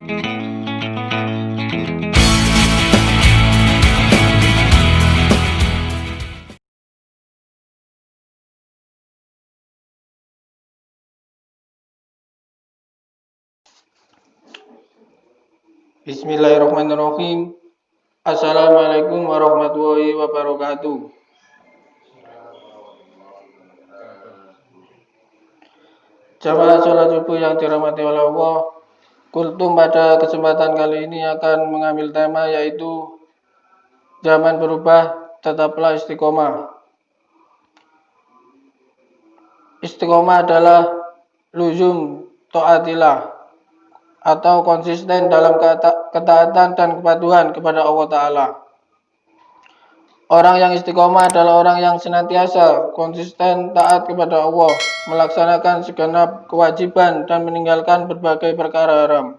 Bismillahirrahmanirrahim. Assalamualaikum warahmatullahi wabarakatuh. Jamaah sholat subuh yang dirahmati oleh Allah, kultum pada kesempatan kali ini akan mengambil tema yaitu zaman berubah, tetaplah istiqomah. Istiqomah adalah luzum taatillah atau konsisten dalam ketaatan dan kepatuhan kepada Allah Ta'ala. Orang yang istiqomah adalah orang yang senantiasa konsisten taat kepada Allah, melaksanakan segenap kewajiban dan meninggalkan berbagai perkara haram.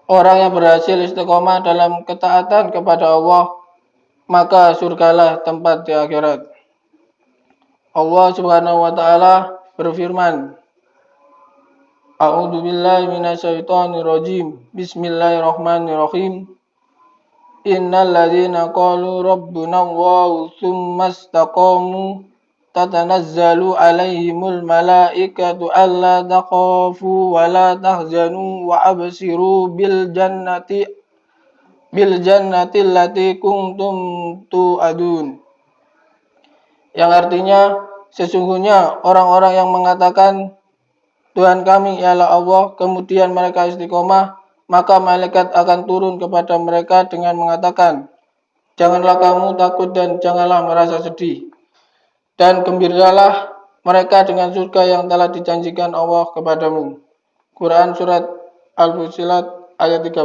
Orang yang berhasil istiqomah dalam ketaatan kepada Allah, maka surgalah tempat di akhirat. Allah Subhanahu wa taala berfirman, A'udzu billahi minasyaitonir rajim. Bismillahirrahmanirrahim. Innal ladzina qalu rabbuna Allahu tsumma istaqamu tatanazzalu alaihimul malaikatu alla takhafu wa la tahzanu wa absiru bil jannati allati kuntum tu'adun. Yang artinya, sesungguhnya orang-orang yang mengatakan Tuhan kami ialah Allah, kemudian mereka istiqomah, maka malaikat akan turun kepada mereka dengan mengatakan, janganlah kamu takut dan janganlah merasa sedih. Dan gembiralah mereka dengan surga yang telah dijanjikan Allah kepadamu. Quran Surat Al-Fussilat ayat 30.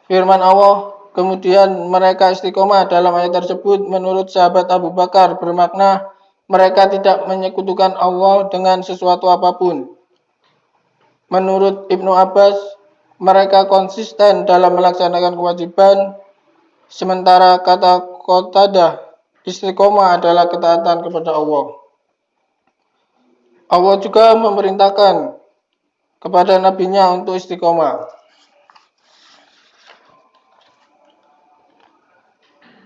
Firman Allah, kemudian mereka istiqomah dalam ayat tersebut menurut sahabat Abu Bakar bermakna mereka tidak menyekutukan Allah dengan sesuatu apapun. Menurut Ibnu Abbas, mereka konsisten dalam melaksanakan kewajiban, sementara kata Qatadah, istiqomah adalah ketaatan kepada Allah. Allah juga memerintahkan kepada nabinya untuk istiqomah.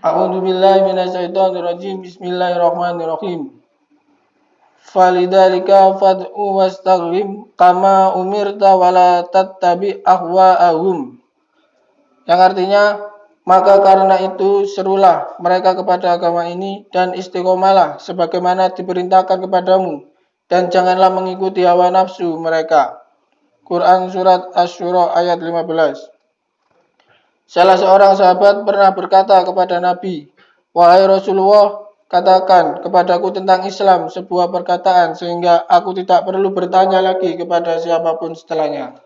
A'udzu billahi minasyaitonir rajim. Bismillahirrahmanirrahim. Falidzalika fad'u wastaghfir kama umirta wala tattabi ahwa'ahum. Yang artinya, maka karena itu serulah mereka kepada agama ini dan istiqomahlah sebagaimana diperintahkan kepadamu dan janganlah mengikuti hawa nafsu mereka. Quran Surat Asy-Syura ayat 15. Salah seorang sahabat pernah berkata kepada Nabi, wahai Rasulullah, katakan kepadaku tentang Islam sebuah perkataan sehingga aku tidak perlu bertanya lagi kepada siapapun setelahnya.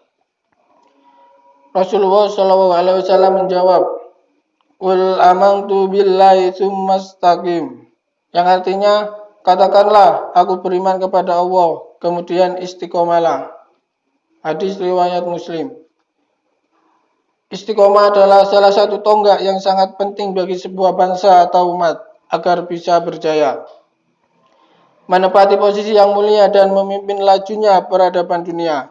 Rasulullah SAW menjawab, Qul amantu billahi tsumma istaqim. Yang artinya, katakanlah aku beriman kepada Allah, kemudian istiqomahlah. Hadis riwayat Muslim. Istiqomah adalah salah satu tonggak yang sangat penting bagi sebuah bangsa atau umat agar bisa berjaya. Menepati posisi yang mulia dan memimpin lajunya peradaban dunia.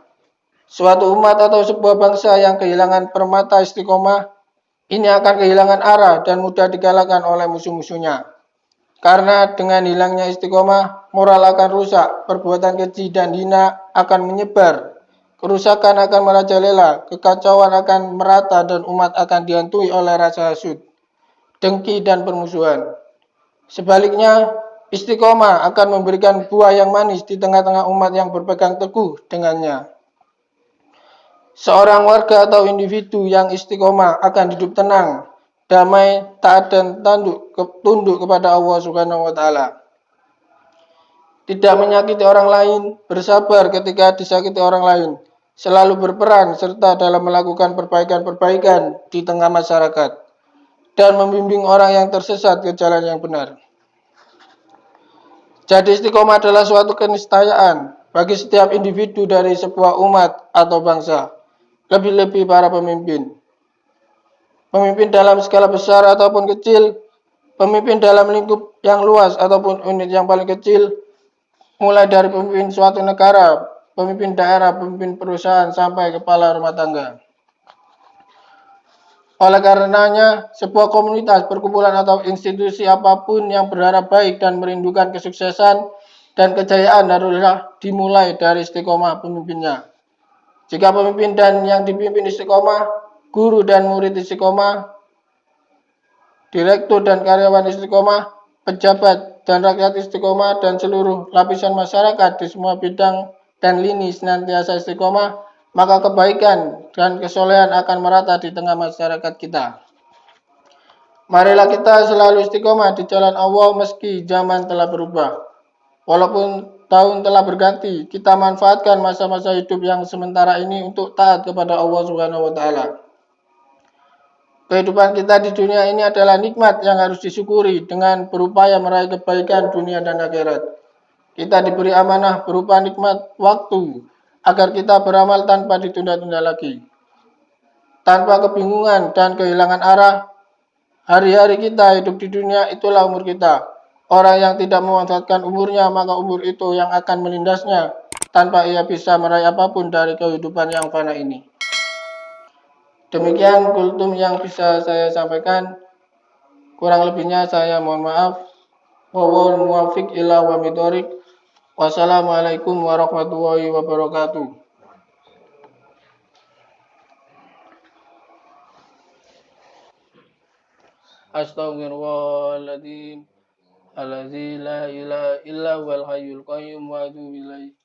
Suatu umat atau sebuah bangsa yang kehilangan permata istiqomah, ini akan kehilangan arah dan mudah dikalahkan oleh musuh-musuhnya. Karena dengan hilangnya istiqomah, moral akan rusak, perbuatan keji dan hina akan menyebar. Kerusakan akan merajalela, kekacauan akan merata dan umat akan dihantui oleh rasa hasud, dengki dan permusuhan. Sebaliknya, istiqomah akan memberikan buah yang manis di tengah-tengah umat yang berpegang teguh dengannya. Seorang warga atau individu yang istiqomah akan hidup tenang, damai, taat dan tunduk kepada Allah Subhanahu wa taala. Tidak menyakiti orang lain, bersabar ketika disakiti orang lain, selalu berperan serta dalam melakukan perbaikan-perbaikan di tengah masyarakat, dan membimbing orang yang tersesat ke jalan yang benar. Jadi istiqomah adalah suatu keniscayaan bagi setiap individu dari sebuah umat atau bangsa, lebih-lebih para pemimpin. Pemimpin dalam skala besar ataupun kecil, pemimpin dalam lingkup yang luas ataupun unit yang paling kecil, mulai dari pemimpin suatu negara, pemimpin daerah, pemimpin perusahaan, sampai kepala rumah tangga. Oleh karenanya, sebuah komunitas, perkumpulan atau institusi apapun yang berharap baik dan merindukan kesuksesan dan kejayaan haruslah dimulai dari istiqomah pemimpinnya. Jika pemimpin dan yang dipimpin istiqomah, guru dan murid istiqomah, direktur dan karyawan istiqomah, pejabat dan rakyat istiqomah, dan seluruh lapisan masyarakat di semua bidang dan lini senantiasa istiqomah, maka kebaikan dan kesolehan akan merata di tengah masyarakat kita. Marilah kita selalu istiqomah di jalan Allah meski zaman telah berubah. Walaupun tahun telah berganti, kita manfaatkan masa-masa hidup yang sementara ini untuk taat kepada Allah Subhanahu wa taala. Kehidupan kita di dunia ini adalah nikmat yang harus disyukuri dengan berupaya meraih kebaikan dunia dan akhirat. Kita diberi amanah berupa nikmat waktu agar kita beramal tanpa ditunda-tunda lagi. Tanpa kebingungan dan kehilangan arah, hari-hari kita hidup di dunia itulah umur kita. Orang yang tidak memanfaatkan umurnya, maka umur itu yang akan melindasnya tanpa ia bisa meraih apapun dari kehidupan yang fana ini. Demikian kultum yang bisa saya sampaikan. Kurang lebihnya saya mohon maaf. Wawal muwafiq ila wa midhorik. Wassalamualaikum warahmatullahi wabarakatuh. Astaghfirullahaladzim. Alladzi la ilaha illa huwal hayyul qayyum wa atubu ilaih.